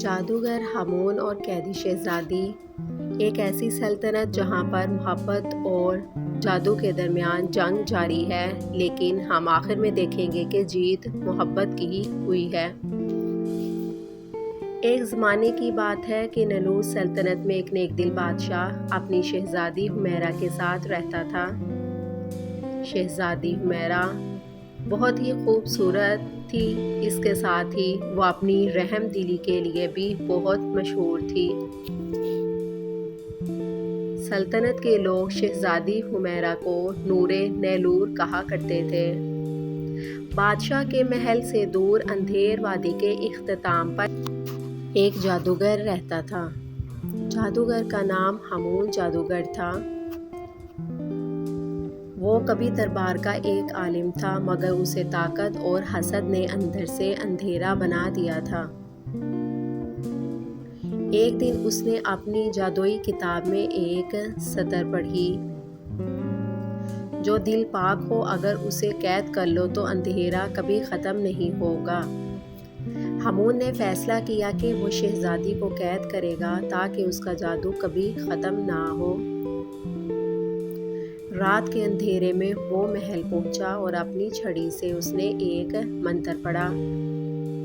جادوگر ہامون اور قیدی شہزادی ایک ایسی سلطنت جہاں پر محبت اور جادو کے درمیان جنگ جاری ہے، لیکن ہم آخر میں دیکھیں گے کہ جیت محبت کی ہی ہوئی ہے۔ ایک زمانے کی بات ہے کہ نیلور سلطنت میں ایک نیک دل بادشاہ اپنی شہزادی حمیرہ کے ساتھ رہتا تھا۔ شہزادی حمیرہ بہت ہی خوبصورت تھی، اس کے ساتھ ہی وہ اپنی رحم دلی کے لیے بھی بہت مشہور تھی۔ سلطنت کے لوگ شہزادی حمیرہ کو نور نیلور کہا کرتے تھے۔ بادشاہ کے محل سے دور اندھیر وادی کے اختتام پر ایک جادوگر رہتا تھا۔ جادوگر کا نام ہامون جادوگر تھا۔ وہ کبھی دربار کا ایک عالم تھا، مگر اسے طاقت اور حسد نے اندر سے اندھیرا بنا دیا تھا۔ ایک دن اس نے اپنی جادوئی کتاب میں ایک سطر پڑھی، جو دل پاک ہو اگر اسے قید کر لو تو اندھیرا کبھی ختم نہیں ہوگا۔ ہامون نے فیصلہ کیا کہ وہ شہزادی کو قید کرے گا تاکہ اس کا جادو کبھی ختم نہ ہو۔ رات کے اندھیرے میں وہ محل پہنچا اور اپنی چھڑی سے اس نے ایک منتر پڑھا۔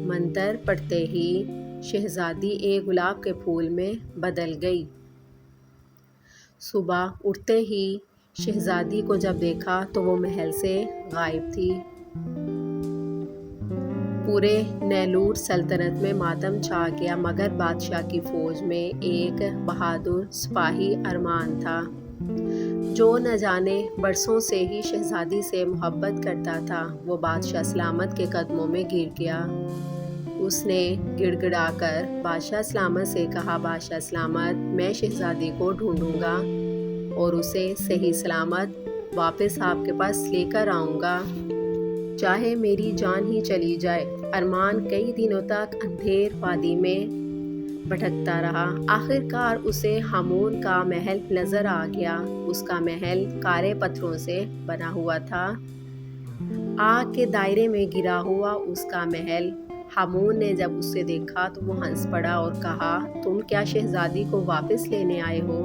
منتر پڑھتے ہی شہزادی ایک گلاب کے پھول میں بدل گئی۔ صبح اٹھتے ہی شہزادی کو جب دیکھا تو وہ محل سے غائب تھی۔ پورے نیلور سلطنت میں ماتم چھا گیا، مگر بادشاہ کی فوج میں ایک بہادر سپاہی ارمان تھا، جو نہ جانے برسوں سے ہی شہزادی سے محبت کرتا تھا۔ وہ بادشاہ سلامت کے قدموں میں گر گیا۔ اس نے گڑ گڑا کر بادشاہ سلامت سے کہا، بادشاہ سلامت، میں شہزادی کو ڈھونڈوں گا اور اسے صحیح سلامت واپس آپ کے پاس لے کر آؤں گا، چاہے میری جان ہی چلی جائے۔ ارمان کئی دنوں تک اندھیر وادی میں بھٹکتا رہا۔ آخر کار اسے ہامون کا محل نظر آ گیا۔ اس کا محل کارے پتھروں سے بنا ہوا تھا، آگ کے دائرے میں گرا ہوا اس کا محل۔ ہامون نے جب اسے دیکھا تو وہ ہنس پڑا اور کہا، تم کیا شہزادی کو واپس لینے آئے ہو؟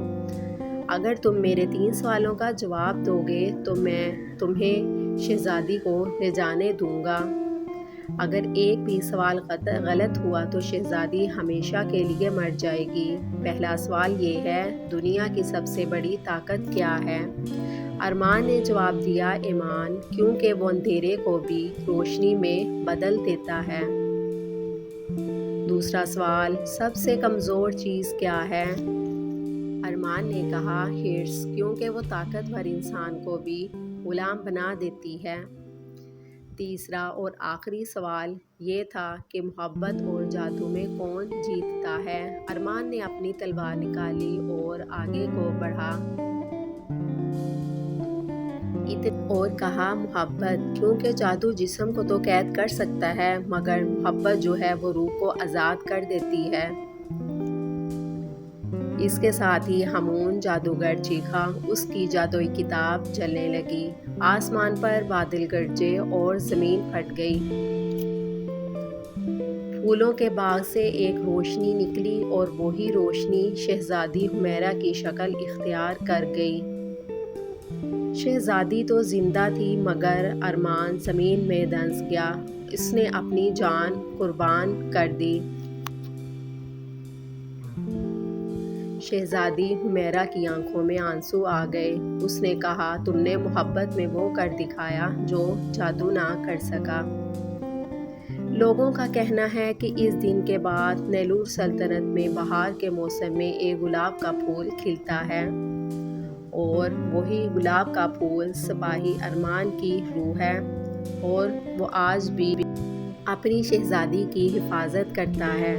اگر تم میرے 3 سوالوں کا جواب دو گے تو میں تمہیں شہزادی کو لے جانے دوں گا۔ اگر ایک بھی سوال غلط ہوا تو شہزادی ہمیشہ کے لیے مر جائے گی۔ پہلا سوال یہ ہے، دنیا کی سب سے بڑی طاقت کیا ہے؟ ارمان نے جواب دیا، ایمان، کیونکہ وہ اندھیرے کو بھی روشنی میں بدل دیتا ہے۔ دوسرا سوال، سب سے کمزور چیز کیا ہے؟ ارمان نے کہا، ہرس، کیونکہ وہ طاقتور انسان کو بھی غلام بنا دیتی ہے۔ تیسرا اور آخری سوال یہ تھا کہ محبت اور جادو میں کون جیتتا ہے؟ ارمان نے اپنی تلوار نکالی اور آگے کو بڑھا اور کہا، محبت، کیونکہ جادو جسم کو تو قید کر سکتا ہے، مگر محبت جو ہے وہ روح کو آزاد کر دیتی ہے۔ اس کے ساتھ ہی ہامون جادوگر چیخا، اس کی جادوئی کتاب جلنے لگی، آسمان پر بادل گرجے اور زمین پھٹ گئی۔ پھولوں کے باغ سے ایک روشنی نکلی اور وہی روشنی شہزادی حمیرہ کی شکل اختیار کر گئی۔ شہزادی تو زندہ تھی، مگر ارمان زمین میں دھنس گیا، اس نے اپنی جان قربان کر دی۔ شہزادی حمیرہ کی آنکھوں میں آنسو آ گئے۔ اس نے کہا، تم نے محبت میں وہ کر دکھایا جو جادو نہ کر سکا۔ لوگوں کا کہنا ہے کہ اس دن کے بعد نیلور سلطنت میں بہار کے موسم میں ایک گلاب کا پھول کھلتا ہے، اور وہی گلاب کا پھول سپاہی ارمان کی روح ہے، اور وہ آج بھی اپنی شہزادی کی حفاظت کرتا ہے۔